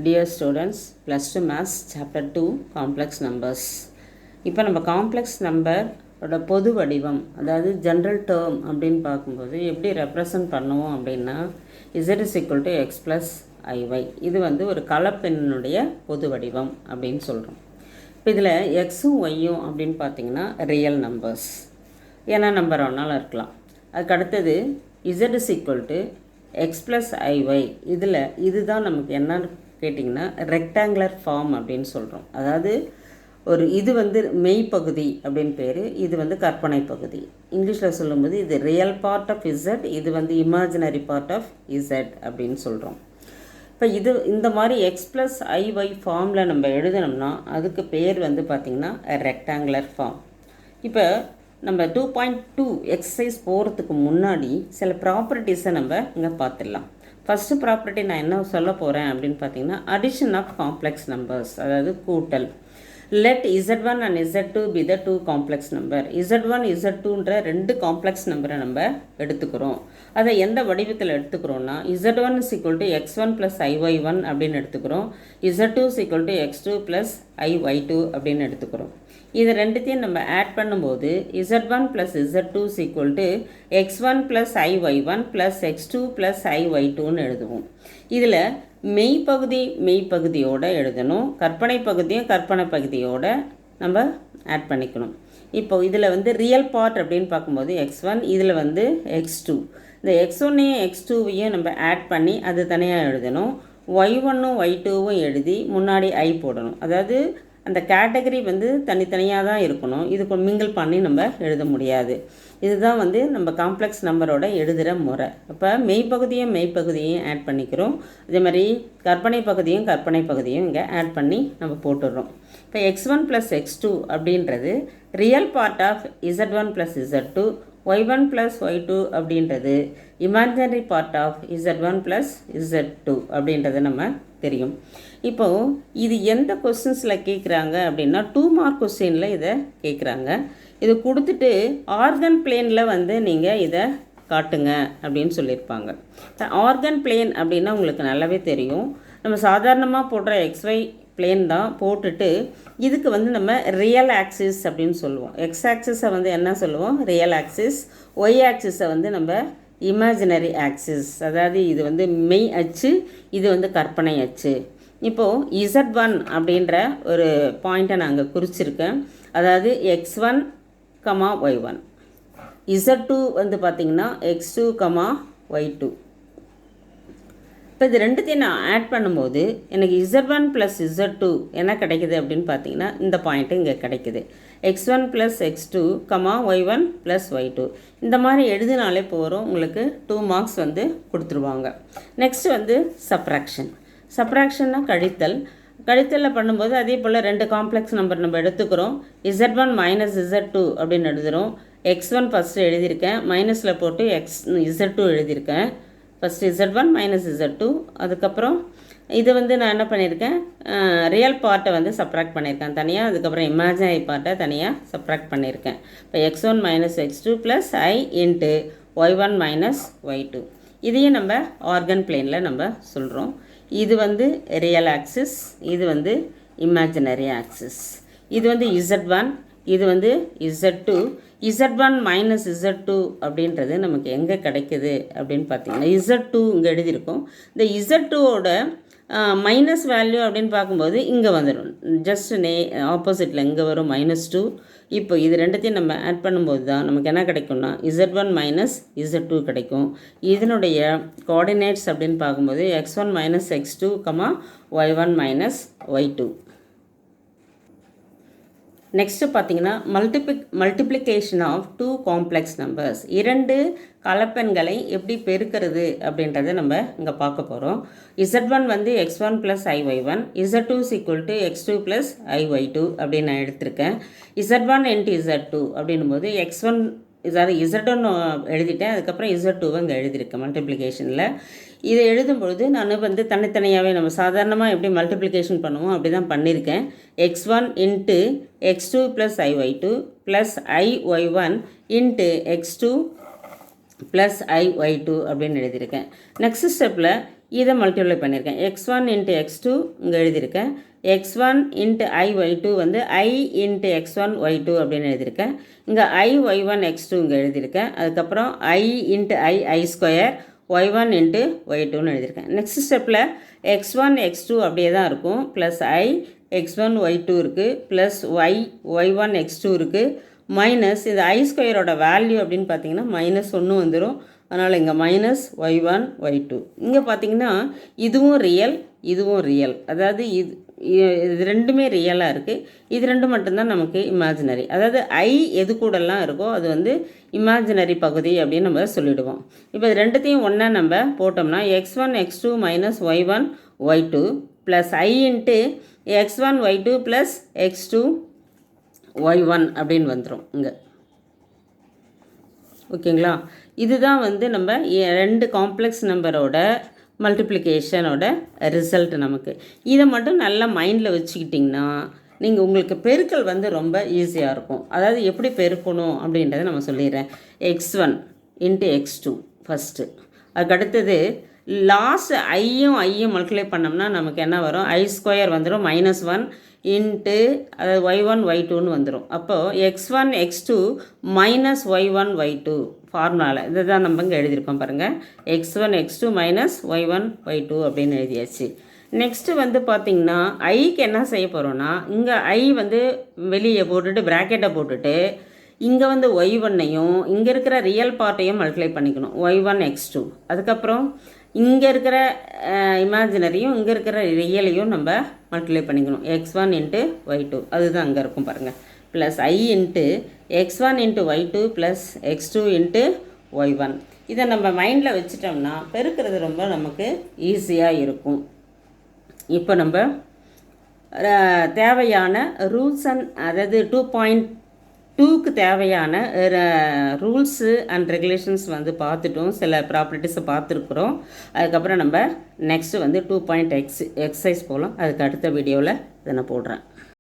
Dear students, plus 2 Maths Chapter 2 Complex Numbers. இப்போ நம்ம complex நம்பரோட பொது வடிவம், அதாவது ஜென்ரல் டேர்ம் அப்படின்னு பார்க்கும்போது எப்படி ரெப்ரசன்ட் பண்ணுவோம் அப்படின்னா z is equal to x plus iy. இது வந்து ஒரு கலப்பெண்ணுடைய பொது வடிவம் அப்படின்னு சொல்கிறோம். இப்போ இதில் எக்ஸும் ஒய்யும் அப்படின்னு பார்த்தீங்கன்னா ரியல் நம்பர்ஸ், ஏன்னா நம்பர் ஒன்றால் இருக்கலாம். அதுக்கு அடுத்தது z is equal to x plus iy. இதில் இதுதான் நமக்கு என்ன கேட்டிங்கன்னா ரெக்டாங்குலர் ஃபார்ம் அப்படின்னு சொல்கிறோம். அதாவது ஒரு இது வந்து மெய்ப்பகுதி அப்படின்னு பேர், இது வந்து கற்பனை பகுதி. இங்கிலீஷில் சொல்லும்போது இது ரியல் பார்ட் ஆஃப் இசட், இது வந்து இமேஜினரி பார்ட் ஆஃப் இசட் அப்படின்னு சொல்கிறோம். இப்போ இது இந்த மாதிரி எக்ஸ் ப்ளஸ் ஐஒய் ஃபார்மில் நம்ம எழுதினோம்னா அதுக்கு பேர் வந்து பார்த்திங்கன்னா ரெக்டாங்குலர் ஃபார்ம். இப்போ நம்ம 2.2 எக்ஸசைஸ் போகிறதுக்கு முன்னாடி சில ப்ராப்பர்ட்டிஸை நம்ம இங்கே பார்த்துடலாம். ஃபஸ்ட்டு ப்ராப்பர்ட்டி நான் என்ன சொல்ல போகிறேன் அப்படின்னு பார்த்தீங்கன்னா அடிஷன் ஆஃப் காம்ப்ளெக்ஸ் நம்பர்ஸ், அதாவது கூட்டல். Let z1 and z2 be the two complex number. z1 z2ன்ற ரெண்டு காம்ப்ளெக்ஸ் நம்பரை நம்ம எடுத்துக்கிறோம். அதை எந்த வடிவத்தில் எடுத்துக்கிறோன்னா z1 is equal to x1 plus iy1 அப்படின்னு எடுத்துக்கிறோம். z2 is equal to x2 plus iy2 அப்படின்னு எடுத்துக்கிறோம். இது ரெண்டுத்தையும் நம்ம ஆட் பண்ணும்போது z1 plus z2 is equal to x1 plus iy1 plus x2 plus iy2ன்னு எழுதுவோம். இதில் மெய்ப்பகுதியோடு எழுதணும், கற்பனை பகுதியோடு நம்ம ஆட் பண்ணிக்கணும். இப்போ இதில் வந்து ரியல் பார்ட் அப்படின்னு பார்க்கும்போது x1, இதில் வந்து x2. இந்த x1ஐயும் x2வையும் நம்ம ஆட் பண்ணி அது தனியாக எழுதணும். y1ம் y2வும் எழுதி முன்னாடி i போடணும். அதாவது அந்த கேட்டகரி வந்து தனித்தனியாக தான் இருக்கணும், இதுக்கு மிங்கிள் பண்ணி நம்ம எழுத முடியாது. இதுதான் வந்து நம்ம காம்ப்ளெக்ஸ் நம்பரோட எழுதுகிற முறை. அப்போ மெய்ப்பகுதியும் ஆட் பண்ணிக்கிறோம், அதே மாதிரி கற்பனை பகுதியும் இங்கே ஆட் பண்ணி நம்ம போட்டுடுறோம். இப்போ x1 ப்ளஸ் x2 அப்படின்றது real part of z1 plus z2, y1 plus y2 அப்படின்றது imaginary part of z1 plus z2 அப்படின்றது நம்ம தெரியும். இப்போது இது எந்த கொஸ்டின்ஸில் கேட்குறாங்க அப்படின்னா 2 மார்க் கொஸ்டினில் இதை கேட்குறாங்க. இது கொடுத்துட்டு ஆர்கன் பிளேனில் வந்து நீங்கள் இதை காட்டுங்க அப்படின்னு சொல்லியிருப்பாங்க. ஆர்கன் பிளேன் அப்படின்னா உங்களுக்கு நல்லாவே தெரியும், நம்ம சாதாரணமாக போடுற XY பிளேன் தான். போட்டுட்டு இதுக்கு வந்து நம்ம ரியல் ஆக்சிஸ் அப்படின்னு சொல்லுவோம். எக்ஸ் ஆக்சிஸை வந்து என்ன சொல்லுவோம், ரியல் ஆக்சிஸ். ஒய் ஆக்சிஸை வந்து நம்ம இமேஜினரி ஆக்சிஸ், அதாவது இது வந்து மெய் அச்சு, இது வந்து கற்பனை அச்சு. இப்போது z1 அப்படின்ற ஒரு பாயிண்ட்டை நான் அங்கே குறிச்சிருக்கேன், அதாவது x1, y1. z2 வந்து பார்த்திங்கன்னா x2, y2. இப்போ இது ரெண்டுத்தையும் நான் ஆட் பண்ணும்போது எனக்கு z1 ப்ளஸ் z2 என்ன கிடைக்குது அப்படின்னு பார்த்தீங்கன்னா இந்த பாயிண்ட்டு இங்கே கிடைக்குது. x1 plus x2, y1 plus y2. இந்த மாதிரி எழுதினாலே போகிறோம், உங்களுக்கு 2 மார்க்ஸ் வந்து கொடுத்துருவாங்க. நெக்ஸ்ட் வந்து சப்ராக்ஷன்னா கழித்தலில் பண்ணும்போது அதே போல் ரெண்டு காம்ப்ளெக்ஸ் நம்பர் நம்ம எடுத்துக்கிறோம். z1 மைனஸ் z2 அப்படின்னு எழுதுகிறோம். x1 ஃபஸ்ட்டு எழுதியிருக்கேன், மைனஸில் போட்டு z2 எழுதியிருக்கேன். ஃபஸ்ட்டு z1 மைனஸ் z2, அதுக்கப்புறம் இது வந்து நான் என்ன பண்ணியிருக்கேன், ரியல் பார்ட்டை வந்து சப்ராக்ட் பண்ணியிருக்கேன் தனியாக, அதுக்கப்புறம் இமேஜினரி பார்ட்டை தனியாக சப்ராக்ட் பண்ணியிருக்கேன். இப்போ x1 minus x2 plus i into y1 minus y2. இதையும் நம்ம ஆர்கன் பிளேனில் நம்ம சொல்கிறோம். இது வந்து ரியல் ஆக்சிஸ், இது வந்து இமேஜினரி ஆக்சிஸ். இது வந்து z1, இது வந்து z2. z1 மைனஸ் z2 அப்படின்றது நமக்கு எங்கே கிடைக்குது அப்படின்னு பார்த்தீங்கன்னா z2 இங்கே எழுதியிருக்கோம். இந்த z2ஓட மைனஸ் வேல்யூ அப்படின்னு பார்க்கும்போது இங்கே வந்துடும், ஜஸ்ட் ஆப்போசிட்டில் இங்கே வரும் -2. இப்போ இது ரெண்டுத்தையும் நம்ம ஆட் பண்ணும்போது தான் நமக்கு என்ன கிடைக்கும்னா z1 மைனஸ் z2 கிடைக்கும். இதனுடைய கோஆர்டினேட்ஸ் அப்படின்னு பார்க்கும்போது x1 minus x2, y1 minus y2. Next பார்த்தீங்கன்னா மல்டிப்ளிகேஷன் ஆஃப் 2 காம்ப்ளெக்ஸ் நம்பர்ஸ். இரண்டு கலப்பெண்களை எப்படி பெருக்கிறது அப்படின்றத நம்ம இங்கே பார்க்க போகிறோம். z1 வந்து x1 plus iy1, z2 is equal to x2 plus iy2 அப்படின்னு நான் எடுத்திருக்கேன். z1 இன்ட்டு z2 அப்படின்னும் போது x1 அதாவது z1 எழுதிட்டேன், அதுக்கப்புறம் z2 இங்கே எழுதியிருக்கேன் மல்டிப்ளிகேஷனில். இதை எழுதும்பொழுது நான் வந்து தனித்தனியாகவே நம்ம சாதாரணமாக எப்படி மல்டிப்ளிகேஷன் பண்ணுவோம் அப்படி தான் பண்ணியிருக்கேன். x1 into x2 plus iy2 plus iy1 into x2 plus iy2 அப்படின்னு எழுதியிருக்கேன். நெக்ஸ்ட் ஸ்டெப்பில் இதை மல்டிப்ளை பண்ணியிருக்கேன். x1 இன்ட்டு x2 இங்கே எழுதியிருக்கேன். x1 இன்ட்டு i(y2) வந்து i இன்ட்டு x1 y2 அப்படின்னு எழுதியிருக்கேன். இங்கே i(y1 x2) இங்கே எழுதியிருக்கேன். அதுக்கப்புறம் i into i square y1 into y2ன்னு எழுதியிருக்கேன். நெக்ஸ்ட் ஸ்டெப்பில் x1 x2 அப்படியே தான் இருக்கும், ப்ளஸ் i x1 y2 இருக்குது, ப்ளஸ் y1 x2 இருக்குது, மைனஸ் இது i ஸ்கொயரோட வேல்யூ அப்படின்னு பார்த்தீங்கன்னா -1 வந்துடும். அதனால் இங்கே -y1 y2. இங்கே பார்த்தீங்கன்னா இதுவும் ரியல், இதுவும் ரியல். அதாவது இது ரெண்டுமே ரியலாக இருக்குது. இது ரெண்டு மட்டும்தான் நமக்கு இமேஜினரி. அதாவது i எது கூடலாம் இருக்கோ அது வந்து இமேஜினரி பகுதி அப்படின்னு நம்ம சொல்லிவிடுவோம். இப்போ இது ரெண்டுத்தையும் ஒன்றா நம்ம போட்டோம்னா x1 x2 minus y1 y2 plus i into x1 y2 plus x2 y1 அப்படின்னு வந்துடும் இங்கே. ஓகேங்களா? இதுதான் வந்து நம்ம ரெண்டு காம்ப்ளெக்ஸ் நம்பரோட மல்டிப்ளிகேஷனோட ரிசல்ட் நமக்கு. இதை மட்டும் நல்லா மைண்டில் வச்சுக்கிட்டிங்கன்னா நீங்கள் உங்களுக்கு பெருக்கல் வந்து ரொம்ப ஈஸியாக இருக்கும். அதாவது எப்படி பெருக்கணும் அப்படின்றத நம்ம சொல்லிடுறேன். x1 into x2 first. அதுக்கடுத்தது லாஸ்ட் ஐயும் மல்டிப்ளை பண்ணோம்னா நமக்கு என்ன வரும்? i ஸ்கொயர் வந்துடும், -1 இன்ட்டு அதாவது y1 y2ன்னு வந்துடும். அப்போது x1 x2 minus y1 y2 ஃபார்முலாவில் இதை தான் நம்ம இங்கே எழுதியிருக்கோம் பாருங்கள். x1 x2 minus y1 y2 அப்படின்னு எழுதியாச்சு. நெக்ஸ்ட்டு வந்து பார்த்திங்கன்னா ஐக்கு என்ன செய்ய போகிறோன்னா, இங்கே i வந்து வெளியே போட்டுட்டு ப்ராக்கெட்டை போட்டுட்டு இங்கே வந்து y1ஐயும் இங்கே இருக்கிற ரியல் பார்ட்டையும் மல்டிப்ளை பண்ணிக்கணும், y1 x2. அதுக்கப்புறம் இங்கே இருக்கிற இமேஜினரியும் இங்கே இருக்கிற ரியலையும் நம்ம மல்டிப்ளை பண்ணிக்கணும், x1 இன்ட்டு y2. அதுதான் அங்கே இருக்கும் பாருங்கள். Plus i into x1 into y2 plus x2 into y1. இதை நம்ம மைண்டில் வச்சிட்டோம்னா பெருக்கிறது ரொம்ப நமக்கு ஈஸியாக இருக்கும். இப்போ நம்ம தேவையான ரூல்ஸ் அதாவது 2.2க்கு தேவையான ரூல்ஸு அண்ட் ரெகுலேஷன்ஸ் வந்து பார்த்துட்டோம், சில ப்ராப்பர்ட்டிஸை பார்த்துருக்குறோம். அதுக்கப்புறம் நம்ம நெக்ஸ்ட்டு வந்து 2.x எக்ஸசைஸ் போகலாம். அதுக்கு அடுத்த வீடியோவில் இதை நான் போடுறேன்.